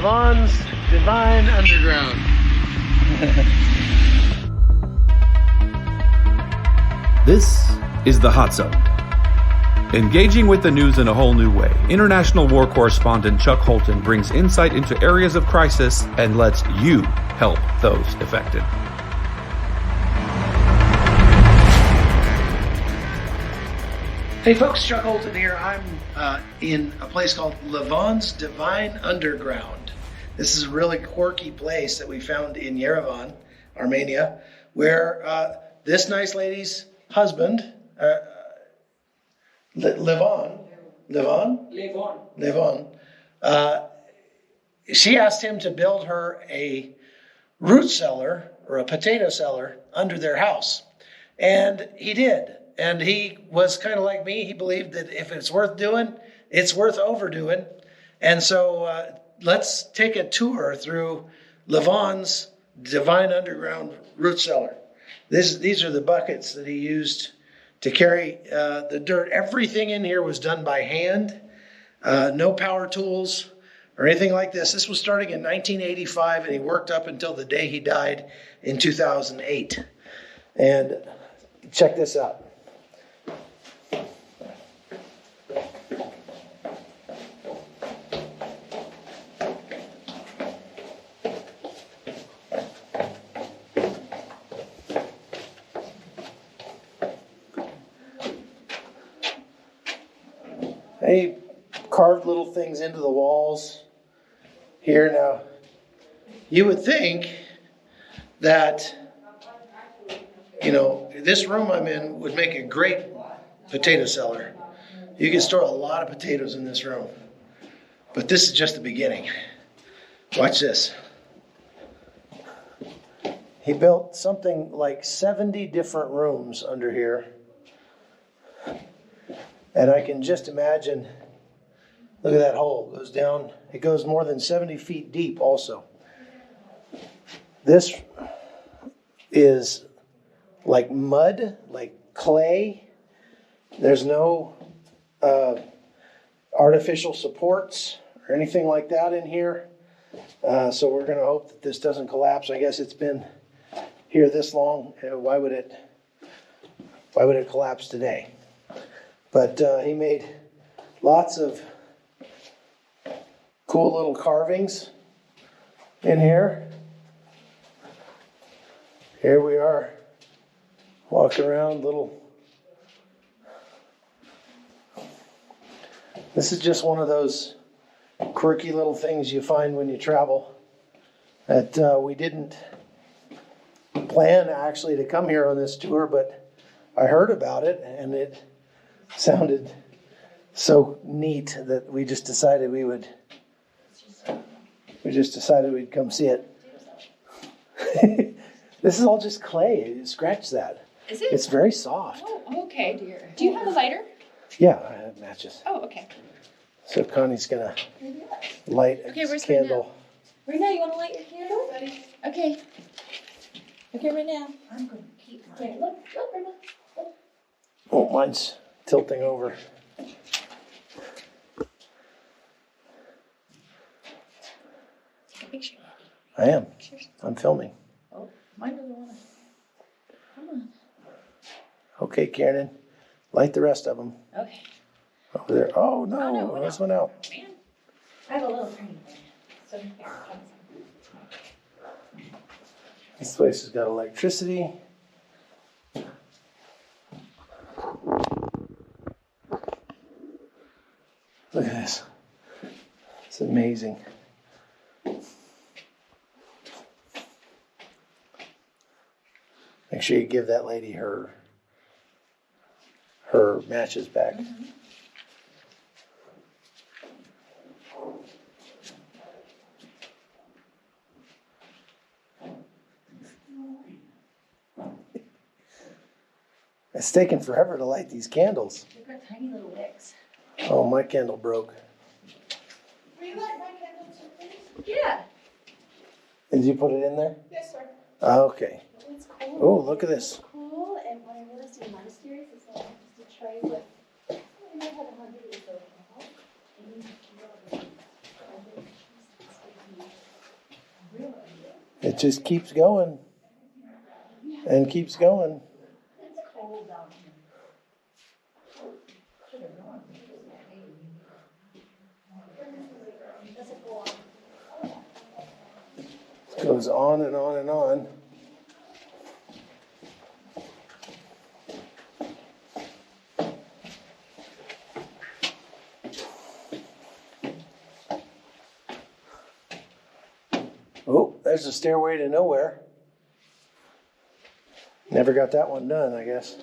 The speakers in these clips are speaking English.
Levon's Devine Underground. This is the Hot Zone. Engaging with the news in a whole new way, international war correspondent Chuck Holton brings insight into areas of crisis and lets you help those affected. Hey folks, Chuck Holton here. I'm in a place called Levon's Devine Underground. This is a really quirky place that we found in Yerevan, Armenia, where this nice lady's husband, Levon, she asked him to build her a root cellar or a potato cellar under their house. And he did. And he was kind of like me. He believed that if it's worth doing, it's worth overdoing. And so let's take a tour through Levon's Devine Underground root cellar. These are the buckets that he used to carry the dirt. Everything in here was done by hand. No power tools or anything like this. This was starting in 1985, and he worked up until the day he died in 2008. And check this out. He carved little things into the walls here. Now, you would think that, this room I'm in would make a great potato cellar. You can store a lot of potatoes in this room. But this is just the beginning. Watch this. He built something like 70 different rooms under here. And I can just imagine, look at that hole, it goes down. It goes more than 70 feet deep also. This is like mud, like clay. There's no artificial supports or anything like that in here. So we're going to hope that this doesn't collapse. I guess it's been here this long. Why would it collapse today? But he made lots of cool little carvings in here. Here we are, walking around This is just one of those quirky little things you find when you travel that we didn't plan actually to come here on this tour, but I heard about it and it sounded so neat that we just decided we'd come see it. This is all just clay. Scratch that. Is it? It's very soft. Oh, okay, dear. Do you have a lighter? Yeah, I have matches. Oh, okay. So Connie's gonna light a candle. Right now, you want to light your candle? Okay. Okay, right now. I'm going to keep mine. Look, right now. Oh, mine's tilting over. Take a picture. I am. I'm filming. Oh, mine doesn't want to. Come on. Okay, Kieran, light the rest of them. Okay. Over there. Oh, no, this one out. Man, I have a little tiny one. So here, This place has got electricity. Look at this. It's amazing. Make sure you give that lady her matches back. Mm-hmm. It's taken forever to light these candles. They've got tiny little wicks. Oh, my candle broke. Will you light my candle too, please? Yeah. Did you put it in there? Yes, sir. Okay. It's cool. Oh, look at this. Cool, and what I noticed in monasteries is that just a tray with, you might have 100 or so candles, and you can It just keeps going and keeps going. It's cold down here. Does it go on? It goes on and on and on. Oh, there's a stairway to nowhere. Never got that one done, I guess.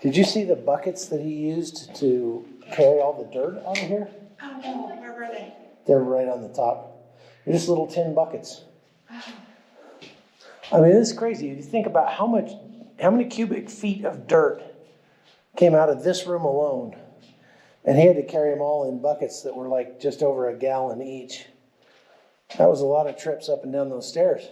Did you see the buckets that he used to carry all the dirt out of here? Oh, no, where were they? They're right on the top. They're just little tin buckets. I mean, this is crazy. You think about how many cubic feet of dirt came out of this room alone. And he had to carry them all in buckets that were like just over a gallon each. That was a lot of trips up and down those stairs.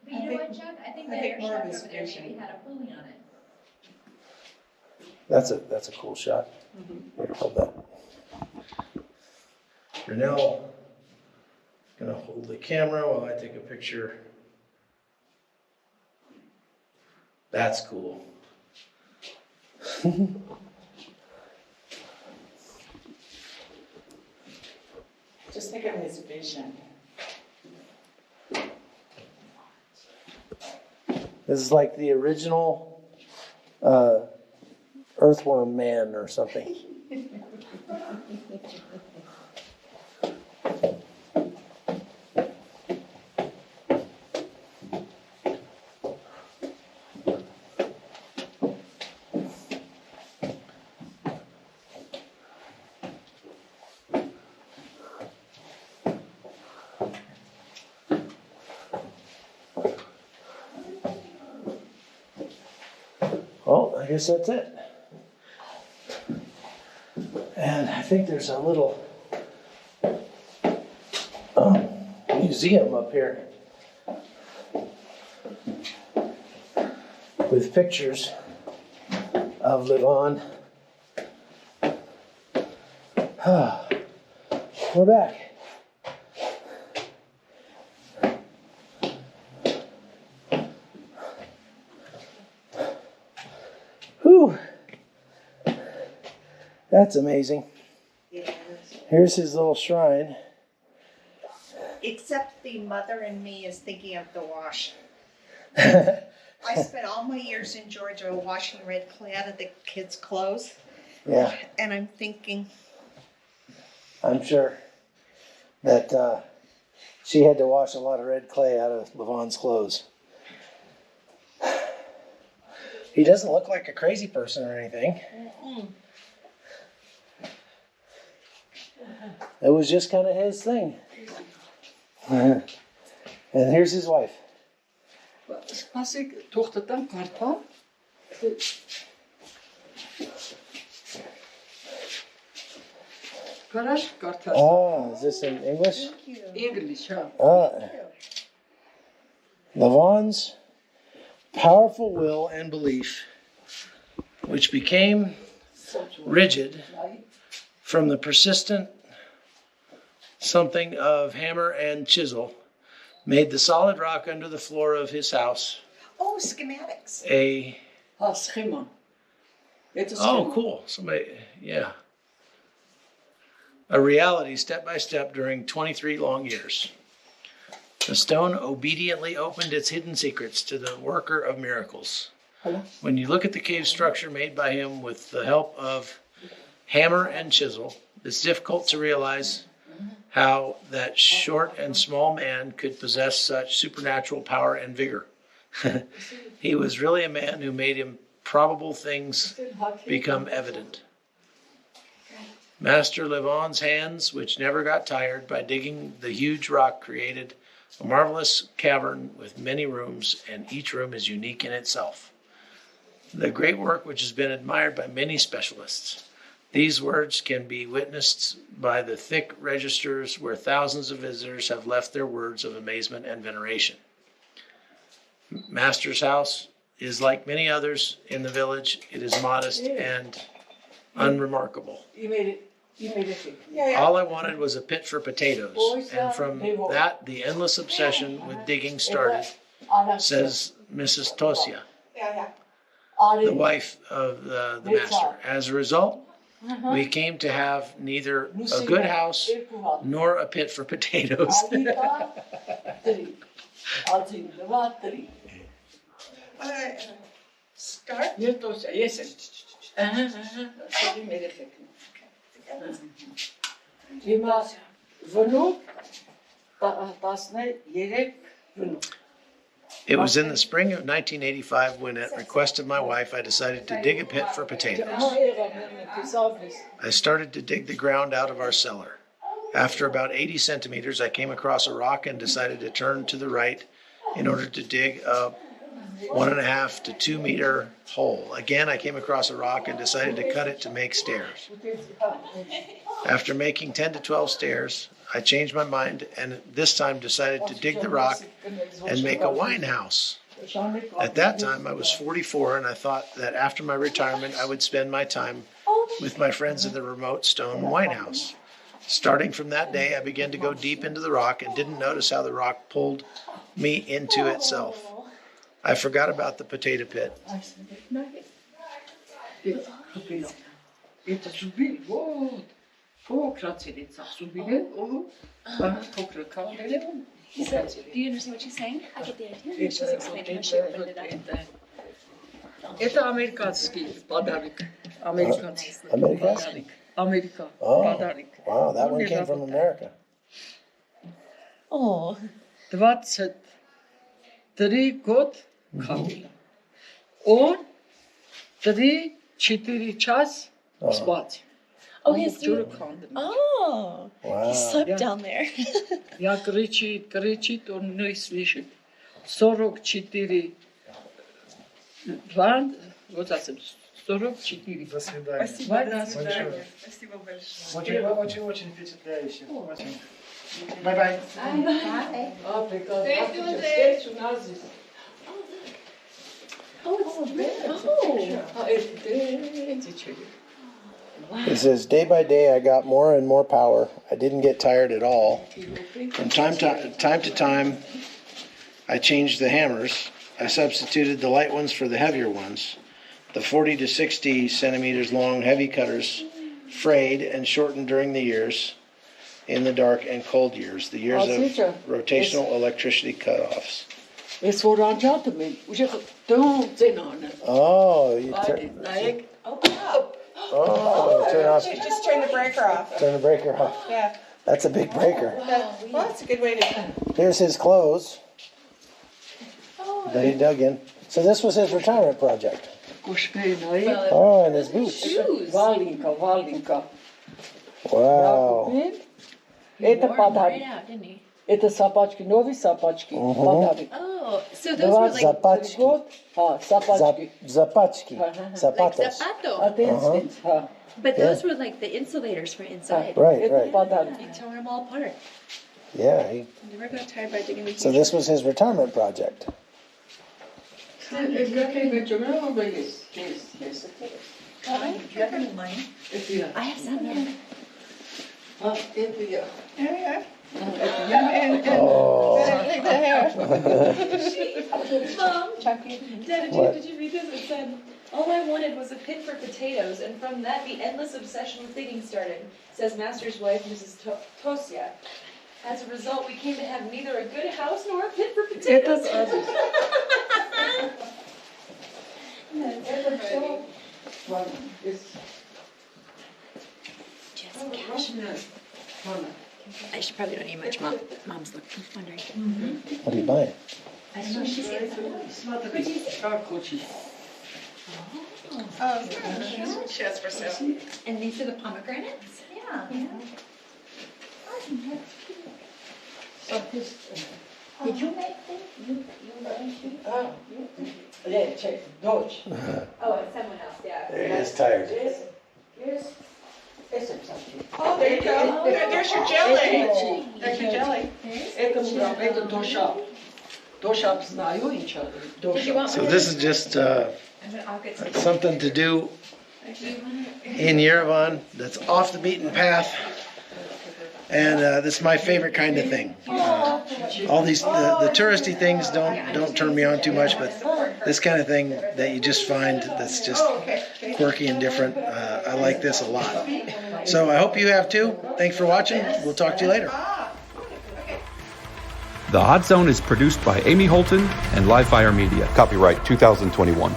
But you know what, Chuck? I think that air shaft over there maybe had a pulley on it. That's a cool shot. Here, hold that. Renell gonna hold the camera while I take a picture. That's cool. Just think of his vision. This is like the original earthworm man or something. Well, I guess that's it. And I think there's a little museum up here with pictures of Levon. We're back. Whew. That's amazing. Yes. Here's his little shrine. Except the mother and me is thinking of the wash. I spent all my years in Georgia washing red clay out of the kids' clothes. Yeah, And I'm thinking, I'm sure that she had to wash a lot of red clay out of Levon's clothes. He doesn't look like a crazy person or anything. It was just kind of his thing. And here's his wife. Pas ik dochterdan karta. Karash karta. Oh, is this in English? thank you. English, huh? Levon's powerful will and belief, which became rigid from the persistent something of hammer and chisel, made the solid rock under the floor of his house Oh, schematics. Ha, schema. Het is Oh, schema. cool. Somebody, yeah. A reality step by step during 23 long years. The stone obediently opened its hidden secrets to the worker of miracles. Hello. When you look at the cave structure made by him with the help of hammer and chisel, it's difficult to realize how that short and small man could possess such supernatural power and vigor. He was really a man who made improbable things become evident. Master Levon's hands, which never got tired by digging the huge rock, created a marvelous cavern with many rooms, and each room is unique in itself. The great work which has been admired by many specialists. These words can be witnessed by the thick registers where thousands of visitors have left their words of amazement and veneration. Master's house is like many others in the village. It is modest and unremarkable. Je made it All I wanted was a pit for potatoes. And from that, the endless obsession with digging started, says Mrs. Tosia, the wife of the master. As a result, we came to have neither a good house nor a pit for potatoes. Start. Հիմա վնուկ 13 վնուկ It was in the spring of 1985 when, at request of my wife, I decided to dig a pit for potatoes. I started to dig the ground out of our cellar. After about 80 centimeters, I came across a rock and decided to turn to the right in order to dig a 1.5 to 2 meter hole. Again, I came across a rock and decided to cut it to make stairs. After making 10 to 12 stairs, I changed my mind and this time decided to dig the rock and make a wine house. At that time, I was 44 and I thought that after my retirement, I would spend my time with my friends in the remote stone wine house. Starting from that day, I began to go deep into the rock and didn't notice how the rock pulled me into itself. I forgot about the potato pit. He said, do you understand what she's saying? I get the idea. She's explaining how she opened it up. Это американский подарок. Американский American? Америка Oh, подарок. wow, that one came from America. Oh. 23 год кавила. Он 3-4 час спать. Oh, he has to. Turkanda. Oh. Wow. He slept Yeah. down there. Я кричит, он не слышит. 44 Ван, вот это 44. До свидания. До свидания. Спасибо большое. Очень впечатляюще. Очень. Bye-bye. А, прекрасно. Встречу нас здесь. Oh, it's red. А это человек. It says, day by day, I got more and more power. I didn't get tired at all. From time to time, I changed the hammers. I substituted the light ones for the heavier ones. The 40 to 60 centimeters long heavy cutters frayed and shortened during the years, in the dark and cold years, the years of rotational electricity cutoffs. Ես որ անջատում եմ, ուժը դոն ծենանը։ Oh, you Նայեք, turn off. Just turn the breaker off. Turn the breaker off. Yeah. That's a big breaker. Well, that's a good way to. Here's his clothes that he dug in. So this was his retirement project. կոշկայի նայեք, Oh, and his boots. վալինկա։ Wow. Это Right подарок. out, didn't he? Это сапачки, новые сапачки, подарок. Oh, so those were like Запачки. Вот, сапачки. Запачки. like Zapatos. zapato. Отец, But those were like the insulators for inside. Right, это right. подарок. He tore them all apart. Yeah. He, Never got tired by digging the so this was his retirement project. I have some here. Yeah. Oh. Take the hair. Mom, Dad, What? did you read this? It said, all I wanted was a pit for potatoes, and from that the endless obsession with digging started, says Master's wife, Mrs. Tosia. As a result, we came to have neither a good house nor a pit for potatoes. Just cash. I should probably don't eat much. Mom's wondering. What are you buying? I don't know. She's Oh, she has for sale. And these are the pomegranates? Yeah. Did you make this? You Doć. Oh, it's someone else, yeah. There he is, tired. Oh, there you go. There's your jelly. There's your jelly. Это дошап. Дошап знаю, Did you want So this is just I'll get some. something to do in Yerevan that's off the beaten path. And this is my favorite kind of thing. All these the touristy things don't turn me on too much, but this kind of thing that you just find that's just quirky and different, I like this a lot. So I hope you have too. Thanks for watching. We'll talk to you later. The Hot Zone is produced by Amy Holton and Livefire Media. Copyright 2021.